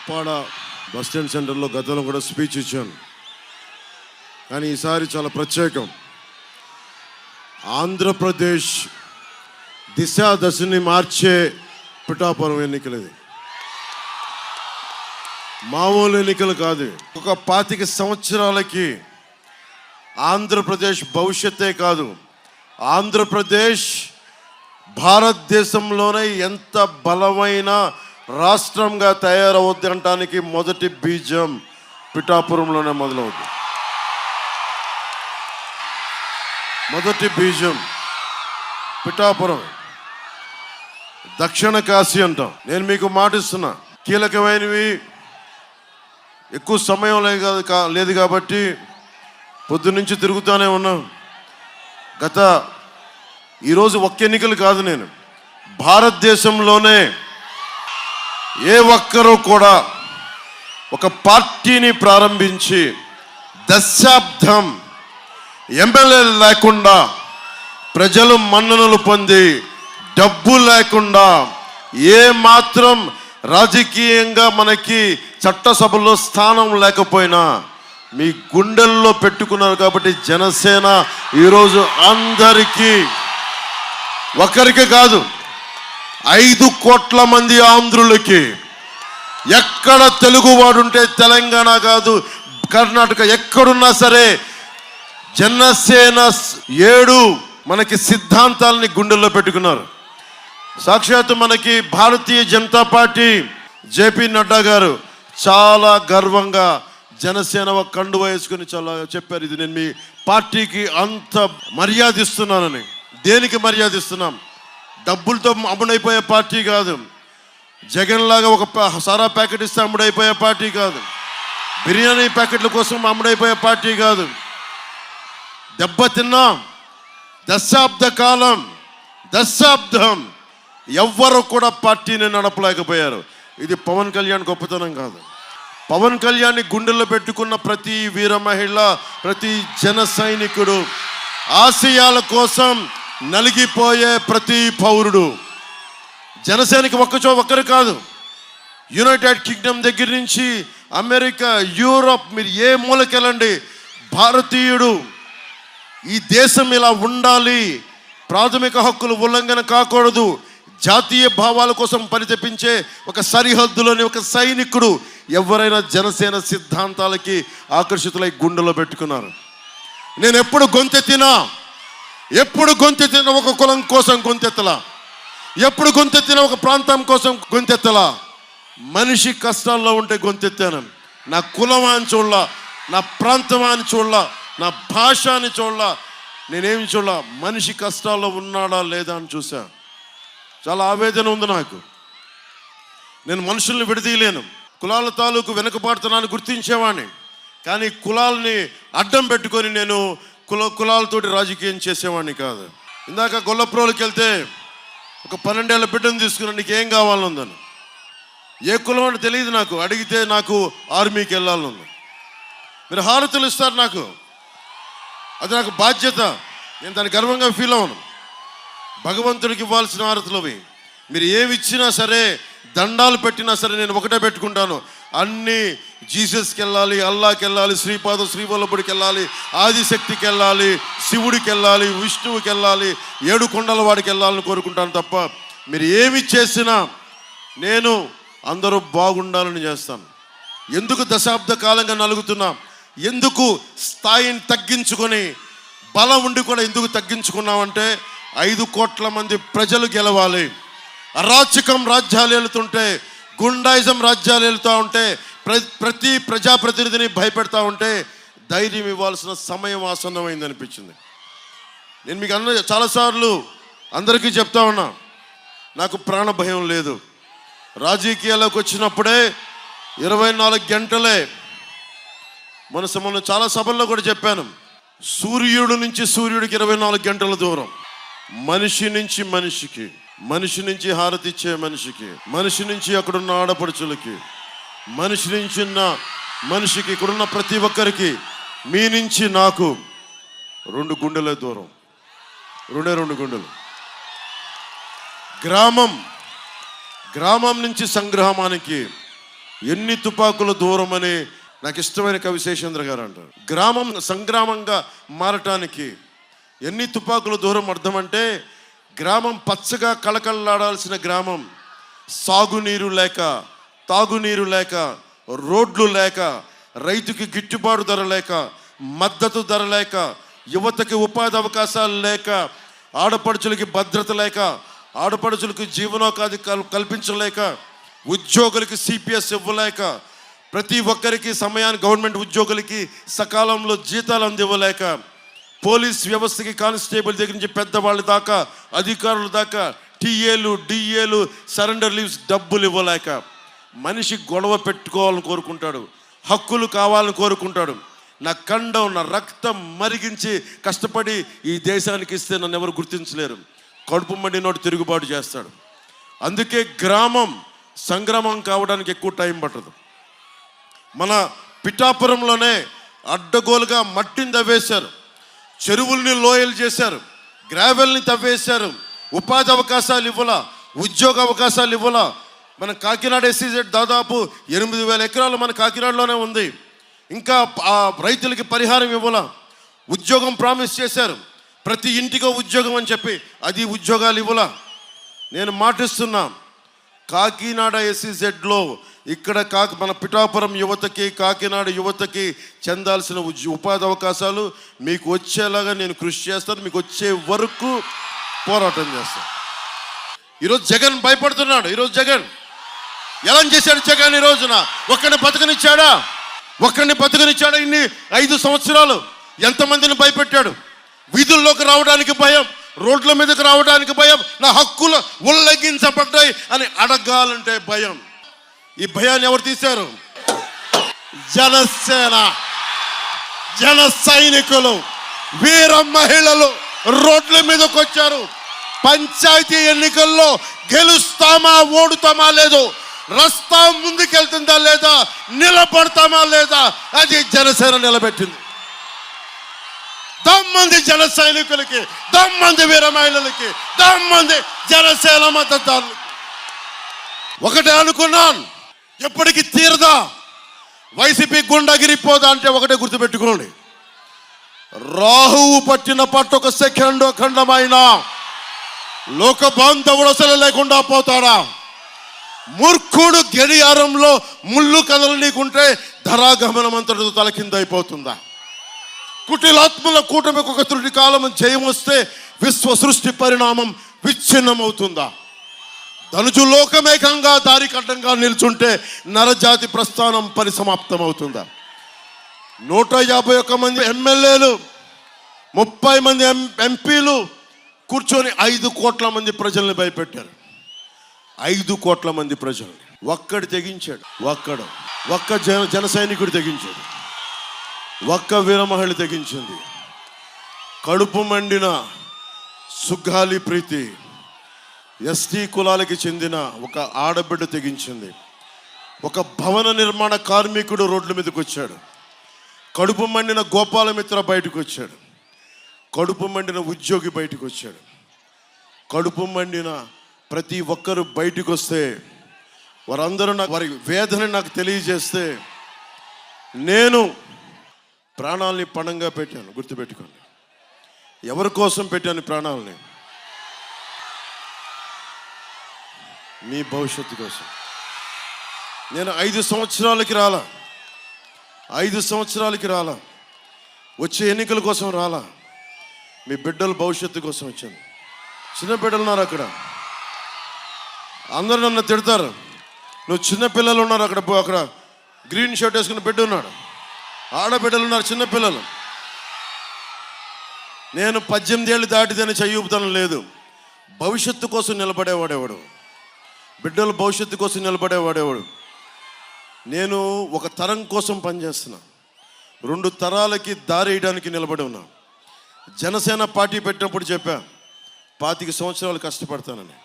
Uppada bus stand సెంటర్లో గతంలో కూడా స్పీచ్ ఇచ్చాను. కానీ ఈసారి చాలా ప్రత్యేకం. ఆంధ్రప్రదేశ్ దశని మార్చే పిఠాపురం ఎన్నికలు. ఇది మామూలు ఎన్నికలు కాదు. ఒక 25 సంవత్సరాలకి ఆంధ్రప్రదేశ్ భవిష్యత్తే కాదు, ఆంధ్రప్రదేశ్ భారతదేశంలోనే ఎంత బలమైన రాష్ట్రంగా తయారవుద్ది అనటానికి మొదటి బీజం పిఠాపురంలోనే మొదలవుద్ది. మొదటి బీజం పిఠాపురం. దక్షిణ కాశీ అంటాం. నేను మీకు మాటిస్తున్నా, కీలకమైనవి ఎక్కువ సమయం లేదు కాబట్టి పొద్దున్నుంచి తిరుగుతూనే ఉన్నాం. ఈరోజు ఒక్క ఎన్నికలు కాదు, నేను భారతదేశంలోనే ఏ ఒక్కరూ కూడా ఒక పార్టీని ప్రారంభించి దశాబ్దం ఎమ్మెల్యేలు లేకుండా, ప్రజలు మన్ననలు పొంది, డబ్బు లేకుండా, ఏ మాత్రం రాజకీయంగా మనకి చట్టసభలో స్థానం లేకపోయినా మీ గుండెల్లో పెట్టుకున్నారు. కాబట్టి జనసేన ఈరోజు అందరికీ, ఒకరికి కాదు 5 కోట్ల మంది ఆంధ్రులకి, ఎక్కడ తెలుగువాడుంటే తెలంగాణ కాదు కర్ణాటక ఎక్కడున్నా సరే జనసేన 7 మనకి సిద్ధాంతాలని గుండెల్లో పెట్టుకున్నారు. సాక్షాత్తు మనకి భారతీయ జనతా పార్టీ జేపీ నడ్డా గారు చాలా గర్వంగా జనసేన కండువ వేసుకుని చాలా చెప్పారు. ఇది నేను మీ పార్టీకి అంత మర్యాద ఇస్తున్నానని. దేనికి మర్యాద ఇస్తున్నాం? డబ్బులతో అమ్ముడైపోయే పార్టీ కాదు. జగన్ లాగా ఒక సారా ప్యాకెట్ ఇస్తే అమ్ముడైపోయే పార్టీ కాదు. బిర్యానీ ప్యాకెట్ల కోసం అమ్ముడైపోయే పార్టీ కాదు. దెబ్బతిన్నా దశాబ్దం ఎవ్వరు కూడా పార్టీని నడపలేకపోయారు. ఇది పవన్ కళ్యాణ్ గొప్పతనం కాదు. పవన్ కళ్యాణ్ని గుండెల్లో పెట్టుకున్న ప్రతి వీర మహిళ, ప్రతి జన సైనికుడు, ఆశయాల కోసం నలిగిపోయే ప్రతి పౌరుడు, జనసేనకి ఒక్కరు కాదు, యునైటెడ్ కింగ్డమ్ దగ్గర నుంచి అమెరికా, యూరోప్, మీరు ఏ మూలకెళ్ళండి, భారతీయుడు ఈ దేశం ఇలా ఉండాలి, ప్రాథమిక హక్కులు ఉల్లంఘన కాకూడదు, జాతీయ భావాల కోసం పరితపించే ఒక సరిహద్దులోని ఒక సైనికుడు ఎవరైనా జనసేన సిద్ధాంతాలకి ఆకర్షితులై గుండెలో పెట్టుకున్నారు. నేను ఎప్పుడు గొంతెత్తినా ఒక కులం కోసం గొంతెత్తలా, ఎప్పుడు గొంతెత్తినా ఒక ప్రాంతం కోసం గొంతెత్తలా. మనిషి కష్టాల్లో ఉంటే గొంతెత్తాను. నా కులం అని చూడలా, నా ప్రాంతం అని చూడలా, నా భాష అని చూడలా, నేనేమి చూడలా, మనిషి కష్టాల్లో ఉన్నాడా లేదా అని చూసా. చాలా ఆవేదన ఉంది నాకు. నేను మనుషుల్ని విడదీయలేను. కులాల తాలూకు వెనుకబాటుతనాన్ని గుర్తించేవాడిని. కానీ కులాలని అడ్డం పెట్టుకొని నేను కులాలతోటి రాజకీయం చేసేవాడిని కాదు. ఇందాక గొల్లప్రోలకి వెళ్తే ఒక 12 ఏళ్ల బిడ్డను తీసుకున్నాను, నీకు ఏం కావాలనుందని. ఏ కులం అని తెలియదు నాకు. అడిగితే నాకు ఆర్మీకి వెళ్ళాలనుంది. మీరు హారతులు ఇస్తారు నాకు, అది నాకు బాధ్యత. నేను దాన్ని గర్వంగా ఫీల్ అవ్వను. భగవంతుడికి ఇవ్వాల్సిన హారతులు అవి. మీరు ఏమి ఇచ్చినా సరే, దండాలు పెట్టినా సరే నేను ఒకటే పెట్టుకుంటాను, అన్నీ జీసస్కి వెళ్ళాలి, అల్లాకి వెళ్ళాలి, శ్రీవల్లభుడికి వెళ్ళాలి, ఆదిశక్తికి వెళ్ళాలి, శివుడికి వెళ్ళాలి, విష్ణువుకి వెళ్ళాలి, 7 కొండల వాడికి వెళ్ళాలని కోరుకుంటాను తప్ప మీరు ఏమి చేసినా నేను అందరూ బాగుండాలని చేస్తాను. ఎందుకు దశాబ్ద కాలంగా నలుగుతున్నా? ఎందుకు స్థాయిని తగ్గించుకొని, బలం ఉండి కూడా ఎందుకు తగ్గించుకున్నామంటే 5 కోట్ల మంది ప్రజలు గెలవాలి. అరాచకం రాజ్యాలు వెళుతుంటే, గుండాయిజం రాజ్యాలు వెళుతూ ఉంటే, ప్రతి ప్రజాప్రతినిధిని భయపెడతా ఉంటే ధైర్యం ఇవ్వాల్సిన సమయం ఆసన్నమైంది అనిపించింది. నేను మీకు చాలాసార్లు అందరికీ చెప్తా ఉన్నా, నాకు ప్రాణ భయం లేదు. రాజకీయాల్లోకి వచ్చినప్పుడే 24 గంటలే. మొన్న చాలా సభల్లో కూడా చెప్పాను, సూర్యుడు నుంచి సూర్యుడికి 24 గంటల దూరం. మనిషి నుంచి మనిషికి, మనిషి నుంచి హారతి ఇచ్చే మనిషికి, మనిషి నుంచి అక్కడున్న ఆడపడుచులకి, మనిషి నుంచి మనిషికి, ఇక్కడున్న ప్రతి ఒక్కరికి, మీ నుంచి నాకు 2 గుండెల దూరం, 2 గుండెలు. గ్రామం నుంచి సంగ్రామానికి ఎన్ని తుపాకుల దూరం అని నాకు ఇష్టమైన కవి శేషేంద్ర గారు అంటారు. గ్రామం సంగ్రామంగా మారటానికి ఎన్ని తుపాకుల దూరం అర్థం అంటే, గ్రామం పచ్చగా కళకళలాడాల్సిన గ్రామం సాగునీరు లేక, తాగునీరు లేక, రోడ్లు లేక, రైతుకి గిట్టుబాటు ధర లేక, మద్దతు ధర లేక, యువతకి ఉపాధి అవకాశాలు లేక, ఆడపడుచులకి భద్రత లేక, ఆడపడుచులకు జీవనోపాధి కల్పించలేక, ఉద్యోగులకి సిపిఎస్ ఇవ్వలేక, ప్రతి ఒక్కరికి సమయాన్ని గవర్నమెంట్ ఉద్యోగులకి సకాలంలో జీతాలు అందివ్వలేక, పోలీస్ వ్యవస్థకి కానిస్టేబుల్ దగ్గర నుంచి పెద్దవాళ్ళ దాకా అధికారుల దాకా టీఏలు డిఏలు సరెండర్ లీవ్స్ డబ్బులు ఇవ్వలేక, మనిషి గొడవ పెట్టుకోవాలని కోరుకుంటాడు, హక్కులు కావాలని కోరుకుంటాడు. నా కండం నా రక్తం మరిగించి కష్టపడి ఈ దేశానికి ఇస్తే నన్ను ఎవరు గుర్తించలేరు. కడుపు మండి నోటి తిరుగుబాటు చేస్తాడు. అందుకే గ్రామం సంగ్రామం కావడానికి ఎక్కువ టైం పట్టదు. మన పిఠాపురంలోనే అడ్డగోలుగా మట్టిని తవ్వేశారు, చెరువుల్ని లోయలు చేశారు, గ్రావెల్ని తవ్వేశారు, ఉపాధి అవకాశాలు ఇవ్వాల, ఉద్యోగ అవకాశాలు ఇవ్వాల. మన కాకినాడ ఎస్సీజెడ్ దాదాపు 8,000 ఎకరాలు మన కాకినాడలోనే ఉంది. ఇంకా ఆ రైతులకి పరిహారం ఇవ్వాల, ఉద్యోగం ప్రామిస్ చేశారు, ప్రతి ఇంటికో ఉద్యోగం అని చెప్పి అది ఉద్యోగాలు ఇవ్వాల. నేను మాటిస్తున్నా, కాకినాడ ఎస్సీజెడ్లో ఇక్కడ మన పిఠాపురం యువతకి, కాకినాడ యువతకి చెందాల్సిన ఉపాధి అవకాశాలు మీకు వచ్చేలాగా నేను కృషి చేస్తాను. మీకు వచ్చే వరకు పోరాటం చేస్తాను. ఈరోజు జగన్ భయపడుతున్నాడు. ఈరోజు జగన్ ఎలా చేశాడు? జగన్ ఈ రోజున ఒక్కడిని బతకనిచ్చాడా? ఇన్ని 5 సంవత్సరాలు ఎంతమందిని భయపెట్టాడు? వీధుల్లోకి రావడానికి భయం, రోడ్ల మీదకి రావడానికి భయం, నా హక్కులు ఉల్లంఘించబడ్డాయి అని అడగాలంటే భయం. ఈ భయాన్ని ఎవరు తీశారు? జనసేన, జన సైనికులు, వీర మహిళలు రోడ్ల మీదకి వచ్చారు. పంచాయతీ ఎన్నికల్లో గెలుస్తామా ఓడుతామా లేదు, రస్తా ముందుకెళ్తుందా లేదా, నిలబడతామా లేదా, అది జనసేన నిలబెట్టింది. దమ్మంది జన సైనికులకి, దమ్మంది వీర మహిళలకి, దమ్మంది జనసేన మద్దతుదారులకి. ఒకటే అనుకున్నాను, ఎప్పటికీ తీరదా, వైసీపీ గుండాగిరిపోదా అంటే ఒకటే గుర్తుపెట్టుకోండి, రాహువు పట్టిన పట్టు ఒక సెకండ్ ఖండమైన లోక బాంధవుడు అసలు లేకుండా పోతాడా? మూర్ఖుడు గడియారంలో ముళ్ళు కథలు నీకుంటే ధరాగమనం అంతటితో తలకిందైపోతుందా? కుటిలాత్మల కూటమికి ఒక త్రుటి కాలం జయం వస్తే విశ్వ సృష్టి పరిణామం విచ్ఛిన్నమవుతుందా? ధనుజు లోకమేకంగా దారి కడ్డంగా నిల్చుంటే నరజాతి ప్రస్థానం పరిసమాప్తం అవుతుందా? 151 మంది ఎమ్మెల్యేలు, 30 మంది ఎంపీలు కూర్చొని 5 కోట్ల మంది ప్రజల్ని భయపెట్టారు. 5 కోట్ల మంది ప్రజలు ఒక్కడు తెగించాడు. ఒక్క జన సైనికుడు తెగించాడు. ఒక్క వీర మహిళ తెగించింది. కడుపు మండిన సుగ్గాలి ప్రీతి ఎస్టీ కులాలకి చెందిన ఒక ఆడబిడ్డ తెగించింది. ఒక భవన నిర్మాణ కార్మికుడు రోడ్ల మీదకి వచ్చాడు. కడుపు మండిన గోపాలమిత్ర బయటకు వచ్చాడు. కడుపు మండిన ఉద్యోగి బయటకు వచ్చాడు. కడుపు మండిన ప్రతి ఒక్కరు బయటకు వస్తే వారందరూ వారి వేదన నాకు తెలియజేస్తే నేను ప్రాణాలని పణంగా పెట్టాను. గుర్తుపెట్టుకోండి, ఎవరి కోసం పెట్టాను ప్రాణాలని? మీ భవిష్యత్తు కోసం. నేను 5 సంవత్సరాలకి రాలా, 5 సంవత్సరాలకి రాలా, వచ్చే ఎన్నికల కోసం రాలా, మీ బిడ్డల భవిష్యత్తు కోసం వచ్చాను. చిన్న బిడ్డలు ఉన్నారు అక్కడ, అందరూ నన్ను తిడతారు, నువ్వు చిన్న పిల్లలు ఉన్నారు అక్కడ గ్రీన్ షర్ట్ వేసుకున్న బిడ్డ ఉన్నాడు, ఆడబిడ్డలు ఉన్నారు, చిన్నపిల్లలు. నేను 18 ఏళ్ళు దాటిదని చెయ్యూపుతనం లేదు. భవిష్యత్తు కోసం నిలబడేవాడేవాడు, బిడ్డల భవిష్యత్తు కోసం నిలబడేవాడేవాడు. నేను ఒక తరం కోసం పనిచేస్తున్నా, 2 తరాలకి దారి వేయడానికి నిలబడి ఉన్నా. జనసేన పార్టీ పెట్టినప్పుడు చెప్పా 25 సంవత్సరాలు కష్టపడతానని.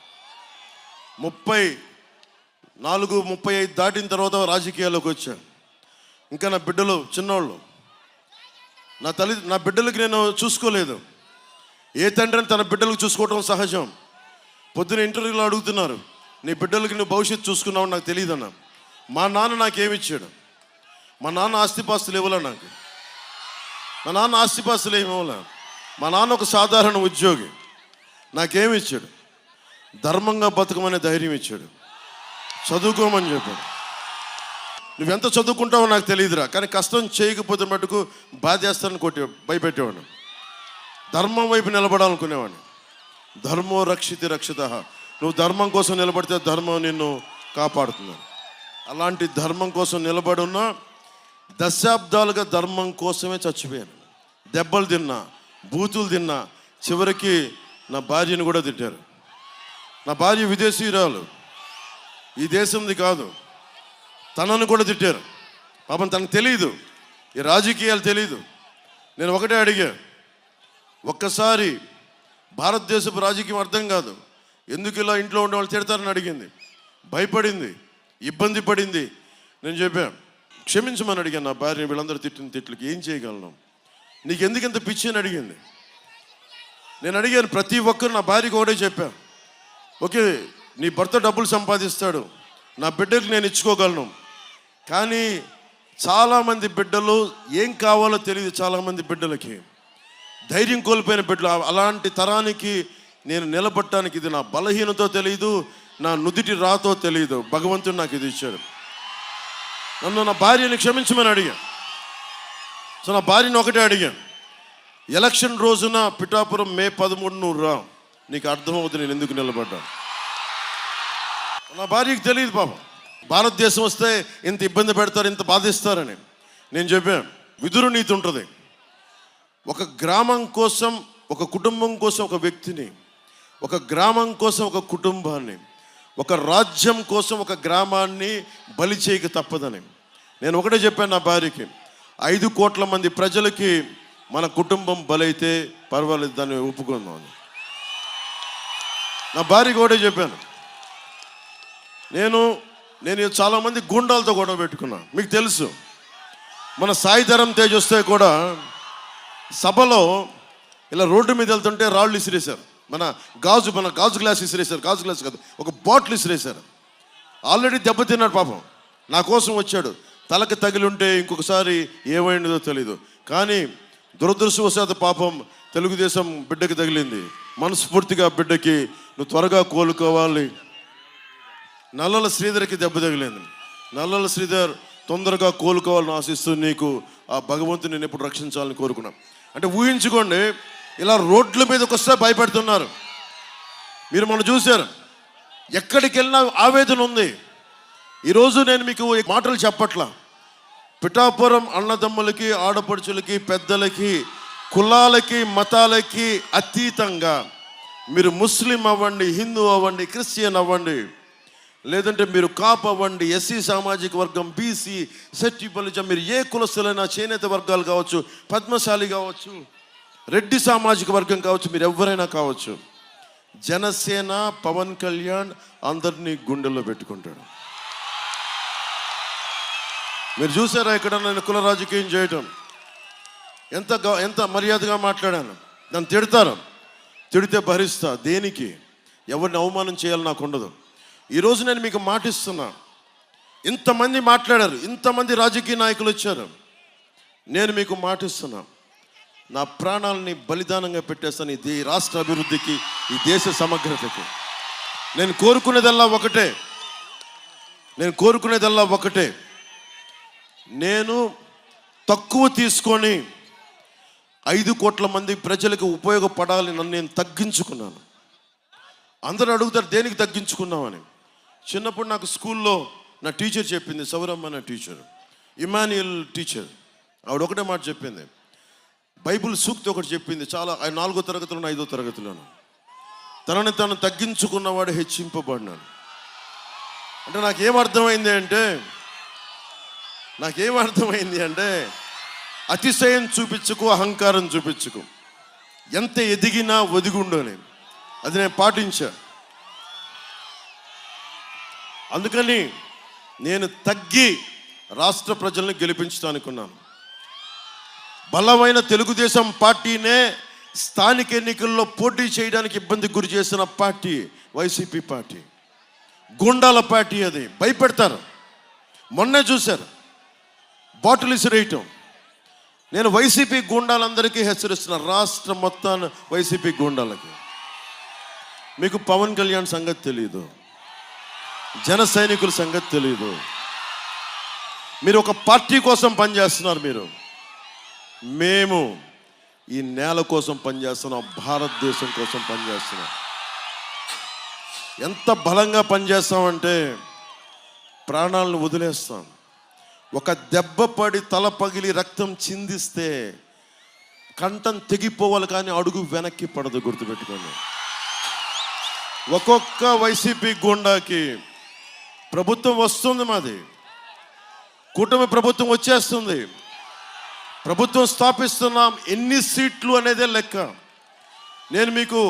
34, 35 దాటిన తర్వాత రాజకీయాల్లోకి వచ్చాను. ఇంకా నా బిడ్డలు చిన్నోళ్ళు, నా బిడ్డలకి నేను చూసుకోలేదు. ఏ తండ్రిని తన బిడ్డలకు చూసుకోవటం సహజం. పొద్దున ఇంటర్వ్యూలో అడుగుతున్నారు, నీ బిడ్డలకి నువ్వు భవిష్యత్తు చూసుకున్నావు నాకు తెలియదన్నా. మా నాన్న నాకేమిచ్చాడు? మా నాన్న ఆస్తిపాస్తులు ఇవ్వలే నాకు. మా నాన్న ఆస్తిపాస్తులు ఏమి ఇవ్వలే. మా నాన్న ఒక సాధారణ ఉద్యోగి. నాకేమి ఇచ్చాడు? ధర్మంగా బతకమనే ధైర్యం ఇచ్చాడు. చదువుకోమని చెప్పాడు. నువ్వెంత చదువుకుంటావో నాకు తెలియదురా, కానీ కష్టం చేయకపోతే మటుకు బాధేస్తానని భయపెట్టేవాడు. ధర్మం వైపు నిలబడాలనుకునేవాడిని. ధర్మో రక్షితి రక్షిత. నువ్వు ధర్మం కోసం నిలబడితే ధర్మం నిన్ను కాపాడుతుంది. అలాంటి ధర్మం కోసం నిలబడున్నా దశాబ్దాలుగా ధర్మం కోసమే చచ్చిపోయాను. దెబ్బలు తిన్నా, బూతులు తిన్నా, చివరికి నా భార్యను కూడా తిట్టారు. నా భార్య విదేశీయురాలు, ఈ దేశంది కాదు. తనను కూడా తిట్టారు. పాపం తనకు తెలియదు, ఈ రాజకీయాలు తెలియదు. నేను ఒకటే అడిగా, ఒక్కసారి భారతదేశపు రాజకీయం అర్థం కాదు, ఎందుకు ఇలా ఇంట్లో ఉండే వాళ్ళు తిడతారని అడిగింది. భయపడింది, ఇబ్బంది పడింది. నేను చెప్పాను, క్షమించమని అడిగాను నా భార్య. వీళ్ళందరూ తిట్టిన తిట్లకి ఏం చేయగలను, నీకు ఎందుకు ఇంత పిచ్చి అని అడిగింది. నేను అడిగాను ప్రతి ఒక్కరు, నా భార్యకి ఒకటే చెప్పాను, ఓకే నీ భర్త డబ్బులు సంపాదిస్తాడు, నా బిడ్డకి నేను ఇచ్చుకోగలను. కానీ చాలామంది బిడ్డలు ఏం కావాలో తెలియదు. చాలామంది బిడ్డలకి ధైర్యం కోల్పోయిన బిడ్డలు. అలాంటి తరానికి నేను నిలబడటానికి ఇది నా బలహీనతో తెలియదు, నా నుదిటి రాతో తెలియదు. భగవంతుడు నాకు ఇది ఇచ్చాడు. నన్ను నా భార్యని క్షమించమని అడిగాను. సో నా భార్యని ఒకటే అడిగాను, ఎలక్షన్ రోజున పిఠాపురం మే 13 నువ్వు రా, నీకు అర్థమవుతుంది నేను ఎందుకు నిలబడ్డాను. నా భార్యకి తెలియదు పాపం, భారతదేశం వస్తే ఇంత ఇబ్బంది పెడతారు, ఇంత బాధిస్తారని. నేను చెప్పాను, విదురు నీతి ఉంటుంది. ఒక గ్రామం కోసం, ఒక కుటుంబం కోసం ఒక వ్యక్తిని, ఒక గ్రామం కోసం ఒక కుటుంబాన్ని, ఒక రాజ్యం కోసం ఒక గ్రామాన్ని బలి చేయక తప్పదని. నేను ఒకటే చెప్పాను నా భార్యకి, 5 కోట్ల మంది ప్రజలకి మన కుటుంబం బలైతే పర్వాలేదు, దాన్ని ఒప్పుకుందాం అని నా భార్యకి ఒకటే చెప్పాను. నేను చాలామంది గుండాలతో గొడవ పెట్టుకున్నా. మీకు తెలుసు, మన సాయిధరం తేజ్ వస్తే కూడా సభలో ఇలా రోడ్డు మీద వెళ్తుంటే రాళ్ళు ఇసిరేశారు. మన గాజు గ్లాస్ ఇసిరేశారు. గాజు గ్లాస్ కాదు, ఒక బాటిల్ ఇసిరేశారు. ఆల్రెడీ దెబ్బతిన్నాడు పాపం. నా కోసం వచ్చాడు. తలకి తగిలి ఉంటే ఇంకొకసారి ఏమైందో తెలీదు. కానీ దురదృష్టవశాత్తు పాపం తెలుగుదేశం బిడ్డకి తగిలింది. మనస్ఫూర్తిగా బిడ్డకి నువ్వు త్వరగా కోలుకోవాలి. నల్లల శ్రీధర్కి దెబ్బ తగిలింది. నల్లల శ్రీధర్ తొందరగా కోలుకోవాలని ఆశిస్తూ నీకు ఆ భగవంతుని నేను ఎప్పుడు రక్షించాలని కోరుకున్నాం. అంటే ఊహించుకోండి, ఇలా రోడ్ల మీదకి వస్తే భయపెడుతున్నారు. మీరు మనం చూశారు, ఎక్కడికి వెళ్ళినా ఆవేదన ఉంది. ఈరోజు నేను మీకు మాటలు చెప్పట్లా. పిఠాపురం అన్నదమ్ములకి, ఆడపడుచులకి, పెద్దలకి, కులాలకి, మతాలకి అతీతంగా మీరు ముస్లిం అవ్వండి, హిందూ అవ్వండి, క్రిస్టియన్ అవ్వండి, లేదంటే మీరు కాపు అవ్వండి, ఎస్సీ సామాజిక వర్గం, బీసీ, సెట్టి బలిజం, మీరు ఏ కులస్తులైనా, చేనేత వర్గాలు కావచ్చు, పద్మశాలి కావచ్చు, రెడ్డి సామాజిక వర్గం కావచ్చు, మీరు ఎవరైనా కావచ్చు, జనసేన పవన్ కళ్యాణ్ అందరినీ గుండెల్లో పెట్టుకుంటాడు. మీరు చూసారా ఇక్కడ నేను కుల రాజకీయం చేయటం ఎంత మర్యాదగా మాట్లాడాను. నన్ను తిడతారు, తిడితే భరిస్తా. దేనికి? ఎవరిని అవమానం చేయాలి నాకు ఉండదు. ఈరోజు నేను మీకు మాటిస్తున్నా, ఇంతమంది మాట్లాడారు, ఇంతమంది రాజకీయ నాయకులు వచ్చారు. నేను మీకు మాటిస్తున్నా, నా ప్రాణాలని బలిదానంగా పెట్టేస్తాను ఈ రాష్ట్ర అభివృద్ధికి, ఈ దేశ సమగ్రతకి. నేను కోరుకునేదల్లా ఒకటే, నేను తక్కువ తీసుకొని 5 కోట్ల మంది ప్రజలకు ఉపయోగపడాలి. నన్ను నేను తగ్గించుకున్నాను. అందరూ అడుగుతారు దేనికి తగ్గించుకున్నామని. చిన్నప్పుడు నాకు స్కూల్లో నా టీచర్ చెప్పింది, సౌరమ్మ నా టీచర్, ఇమాన్యుయల్ టీచర్. ఆవిడ ఒకటే మాట చెప్పింది, బైబిల్ సూక్తి ఒకటి చెప్పింది. చాలా 4వ తరగతిలోను 5వ తరగతిలోను, తనని తను తగ్గించుకున్నవాడు హెచ్చింపబడినాడు. అంటే నాకేమర్థమైంది అంటే అతిశయం చూపించుకు, అహంకారం చూపించుకు, ఎంత ఎదిగినా ఒదిగుండని, అది నేను పాటించా. అందుకని నేను తగ్గి రాష్ట్ర ప్రజల్ని గెలిపించడానుకున్నాను. బలమైన తెలుగుదేశం పార్టీనే స్థానిక ఎన్నికల్లో పోటీ చేయడానికి ఇబ్బంది గురి చేసిన party YCP party. Gundala party. అది భయపెడతారు. మొన్నే చూశారు బాటిల్ ఇసిరేయటం. నేను వైసీపీ గూండాలందరికీ హెచ్చరిస్తున్నా, రాష్ట్రం మొత్తాన్ని వైసీపీ గూండాలకి. మీకు పవన్ కళ్యాణ్ సంగతి తెలియదు, జన సైనికుల సంగతి తెలియదు. మీరు ఒక పార్టీ కోసం పనిచేస్తున్నారు. మేము ఈ నేల కోసం పనిచేస్తున్నాం, భారతదేశం కోసం పనిచేస్తున్నాం. ఎంత బలంగా పనిచేస్తామంటే ప్రాణాలను వదిలేస్తాం. ఒక దెబ్బ పడి తల పగిలి రక్తం చిందిస్తే కంఠం తెగిపోవాలి, కానీ అడుగు వెనక్కి పడదు, గుర్తుపెట్టుకోండి. ఒక్కొక్క వైసీపీ గూండాకి ప్రభుత్వం వస్తుంది, మాది కూటమి ప్రభుత్వం వచ్చేస్తుంది, ప్రభుత్వం స్థాపిస్తున్నాం. ఎన్ని సీట్లు అనేదే లెక్క. నేను మీకు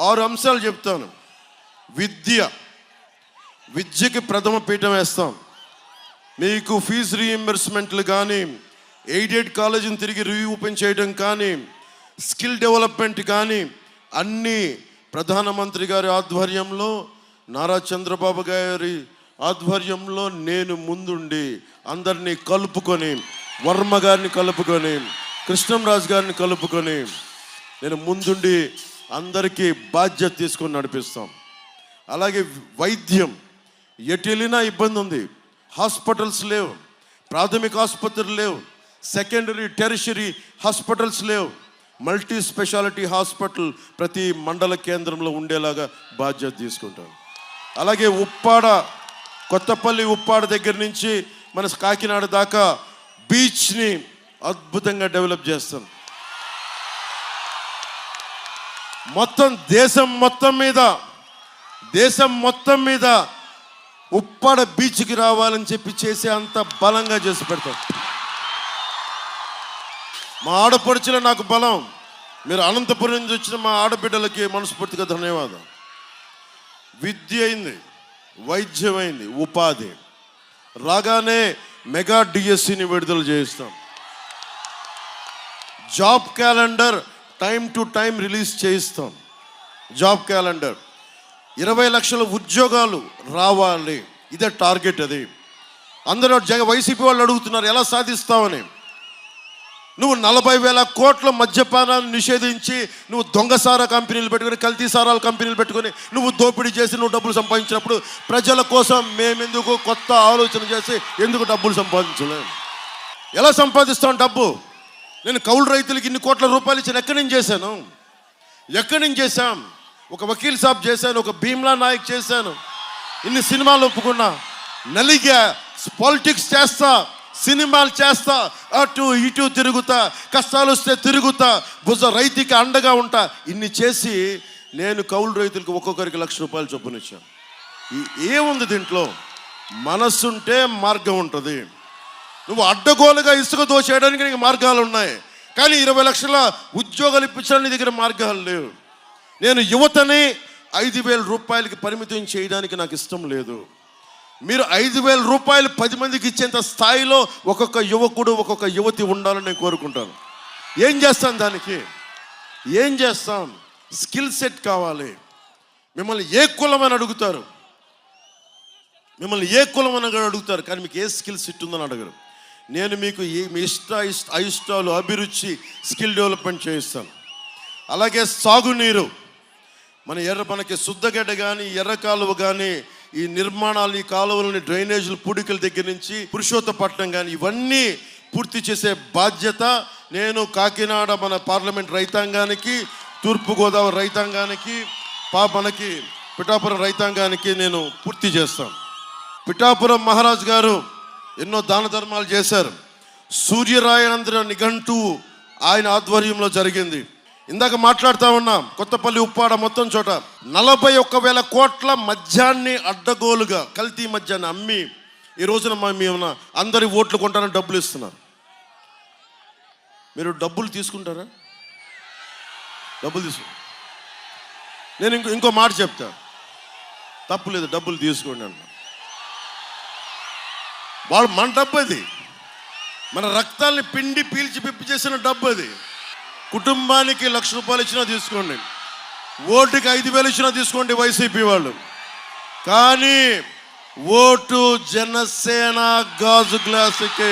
6 అంశాలు చెప్తాను. విద్యకి ప్రథమ పీఠం వేస్తాం. మీకు ఫీజు రీఎంబర్స్మెంట్లు కానీ, ఎయిడెడ్ కాలేజీని తిరిగి రీఓపెన్ చేయడం కానీ, స్కిల్ డెవలప్మెంట్ కానీ అన్నీ ప్రధానమంత్రి గారి ఆధ్వర్యంలో, నారా చంద్రబాబు గారి ఆధ్వర్యంలో నేను ముందుండి అందరినీ కలుపుకొని, వర్మ గారిని కలుపుకొని, కృష్ణంరాజు గారిని కలుపుకొని నేను ముందుండి అందరికీ బాధ్యత తీసుకొని నడిపిస్తాం. అలాగే వైద్యం, ఎటు వెళ్ళినా ఇబ్బంది ఉంది. హాస్పిటల్స్ లేవు, ప్రాథమిక ఆసుపత్రులు లేవు, సెకండరీ టెరిషరీ హాస్పిటల్స్ లేవు. మల్టీ స్పెషాలిటీ హాస్పిటల్ ప్రతి మండల కేంద్రంలో ఉండేలాగా బాధ్యత తీసుకుంటాం. అలాగే కొత్తపల్లి ఉప్పాడ దగ్గర నుంచి మన కాకినాడ దాకా బీచ్ని అద్భుతంగా డెవలప్ చేస్తాం. దేశం మొత్తం మీద ఉప్పాడ బీచ్కి రావాలని చెప్పి చేసే అంత బలంగా చేసి పెడతాం. మా ఆడపడుచులో నాకు బలం. మీరు అనంతపురం నుంచి వచ్చిన మా ఆడబిడ్డలకి మనస్ఫూర్తిగా ధన్యవాదం. విద్య అయింది, వైద్యం అయింది, ఉపాధి రాగానే మెగా డిఎస్సిని విడుదల చేయిస్తాం. Job calendar time to time release చేయిస్తాం. జాబ్ క్యాలెండర్ 20 లక్షల ఉద్యోగాలు రావాలి, ఇదే టార్గెట్. అది అందరూ వైసీపీ వాళ్ళు అడుగుతున్నారు ఎలా సాధిస్తావని. నువ్వు 40,000 కోట్ల మద్యపానాన్ని నిషేధించి, నువ్వు దొంగసారా కంపెనీలు పెట్టుకొని, కల్తీ సారాల కంపెనీలు పెట్టుకొని నువ్వు దోపిడీ చేసి నువ్వు డబ్బులు సంపాదించినప్పుడు ప్రజల కోసం మేమెందుకు కొత్త ఆలోచన చేసి ఎందుకు డబ్బులు సంపాదించలేము? ఎలా సంపాదిస్తాం డబ్బు? నేను కౌలు రైతులకి ఇన్ని కోట్ల రూపాయలు ఇచ్చాను, ఎక్కడి నుంచి చేశాం? ఒక వకీల్ సాబ్ చేశాను, ఒక భీమ్లా నాయక్ చేశాను, ఇన్ని సినిమాలు ఒప్పుకున్నా, నలిగా పాలిటిక్స్ చేస్తా, సినిమాలు చేస్తా, అటు ఇటు తిరుగుతా, కష్టాలు వస్తే తిరుగుతా, రైతుకి అండగా ఉంటా. ఇన్ని చేసి నేను కౌలు రైతులకు ఒక్కొక్కరికి ₹1,00,000 చొప్పునిచ్చాను. ఏముంది దీంట్లో? మనస్సుంటే మార్గం ఉంటుంది. నువ్వు అడ్డగోలుగా ఇసుక దోచేయడానికి నీకు మార్గాలు ఉన్నాయి, కానీ 20 లక్షల ఉద్యోగాలు ఇప్పించడానికి నీ దగ్గర మార్గాలు లేవు. నేను యువతని ₹5,000 పరిమితం చేయడానికి నాకు ఇష్టం లేదు. మీరు ₹5,000 10 మందికి ఇచ్చేంత స్థాయిలో ఒక్కొక్క యువకుడు, ఒక్కొక్క యువతి ఉండాలని నేను కోరుకుంటాను. ఏం చేస్తాం దానికి? స్కిల్ సెట్ కావాలి. మిమ్మల్ని ఏ కులం అని అడుగుతారు, కానీ మీకు ఏ స్కిల్ సెట్ ఉందని అడగరు. నేను మీకు మీ అయిష్టాలు, అభిరుచి, స్కిల్ డెవలప్మెంట్ చేయిస్తాను. అలాగే సాగునీరు, మనకి శుద్ధగడ్డ కానీ, ఎర్ర కాలువ కానీ, ఈ నిర్మాణాలు, ఈ కాలువలని, డ్రైనేజీలు, పూడికల దగ్గర నుంచి పురుషోత్తపట్నం కానీ ఇవన్నీ పూర్తి చేసే బాధ్యత నేను కాకినాడ మన పార్లమెంట్ రైతాంగానికి, తూర్పుగోదావరి రైతాంగానికి, మనకి పిఠాపురం రైతాంగానికి నేను పూర్తి చేస్తాను. పిఠాపురం మహారాజ్ గారు ఎన్నో దాన ధర్మాలు చేశారు. సూర్యరాయాంధ్ర నిఘంటువు ఆయన ఆధ్వర్యంలో జరిగింది. ఇందాక మాట్లాడుతూ ఉన్నాం, కొత్తపల్లి ఉప్పాడ మొత్తం చోట 41,000 కోట్ల మద్యాన్ని అడ్డగోలుగా, కల్తీ మద్యాన్ని అమ్మి ఈ రోజున మేము అందరి ఓట్లు కొంటానని డబ్బులు ఇస్తున్నారు. మీరు డబ్బులు తీసుకుంటారా? నేను ఇంకో మాట చెప్తా, తప్పులేదు, డబ్బులు తీసుకోండి అన్న. మన డబ్బు అది, మన రక్తాల్ని పిండి పీల్చి పిప్పి చేసిన డబ్బు అది. కుటుంబానికి ₹1,00,000 ఇచ్చినా తీసుకోండి, ఓటుకి 5,000 ఇచ్చినా తీసుకోండి వైసీపీ వాళ్ళు. కానీ ఓటు జనసేన గాజు గ్లాసుకే.